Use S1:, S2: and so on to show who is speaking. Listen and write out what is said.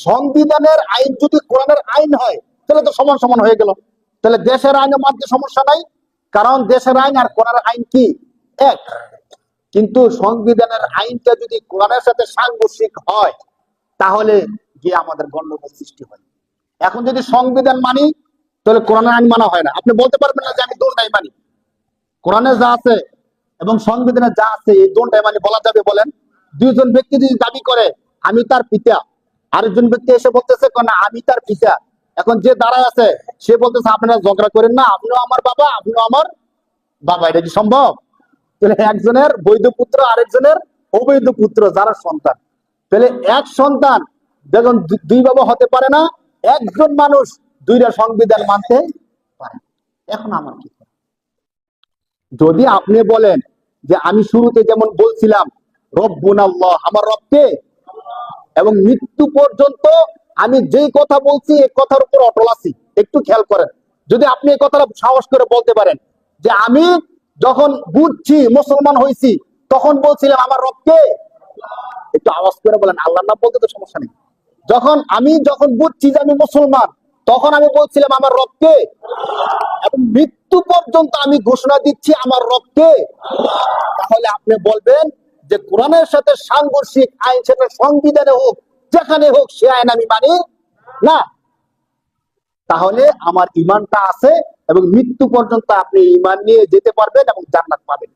S1: সংবিধানের আইন যদি কোরআনের আইন হয় তাহলে তো সমান সমান হয়ে গেল। তাহলে দেশের আইনের মধ্যে সমস্যা নাই, কারণ দেশের আইন আর কোরআনের আইন কি এক। কিন্তু সংবিধানের আইনটা যদি কোরআনের সাথে সাংঘর্ষিক হয় তাহলে গিয়ে আমাদের গন্ডগোল সৃষ্টি হয়। এখন যদি সংবিধান মানি তাহলে কোরআনের আইন মানা হয় না। আপনি বলতে পারবেন না যে আমি দুটাই মানি, কোরআনে যা আছে এবং সংবিধানে যা আছে এই দুটাই মানি বলা যাবে বলেন? দুইজন ব্যক্তি যদি দাবি করে আমি তার পিতা, আরেকজন ব্যক্তি এসে বলতেছে না আমি তার পিতা, এখন যে দাঁড়ায় আছে সে বলতেছে আপনারা ঝগড়া করেন না, আপনিও আমার বাবা আপনিও আমার বাবা, এটা কি সম্ভব? তাহলে একজনের বৈধ পুত্র আরেকজনের অবৈধ পুত্র যারা সন্তান, তাহলে এক সন্তান যখন দুই বাবা হতে পারে না, একজন মানুষ দুইটা সংবিধান মানতে পারে। এখন আমার কি, যদি আপনি বলেন যে আমি শুরুতে যেমন বলছিলাম রব্বুনা আল্লাহ, আমার রবকে, এবং মৃত্যু পর্যন্ত আমি যেই কথা বলছি এই কথার উপর অটল আছি, একটু খেয়াল করেন। যদি আপনি এই কথাটা সাহস করে বলতে পারেন যে আমি যখন বুঝছি মুসলমান হয়েছি তখন বলছিলাম আমার রবকে, একটু আওয়াজ করে বলেন, আল্লাহর নাম বলতে তো সমস্যা নেই। যখন বুঝছি যে আমি মুসলমান তখন আমি বলছিলাম আমার রবকে, এবং মৃত্যু পর্যন্ত আমি ঘোষণা দিচ্ছি আমার রবকে। তাহলে আপনি বলবেন যে কোরআনের সাথে সাংঘর্ষিক আইন, সেটা সংবিধানে হোক যেখানে হোক, সে আইন আমি মানি না। তাহলে আমার ইমানটা আছে এবং মৃত্যু পর্যন্ত আপনি ইমান নিয়ে যেতে পারবেন এবং জান্নাত পাবেন।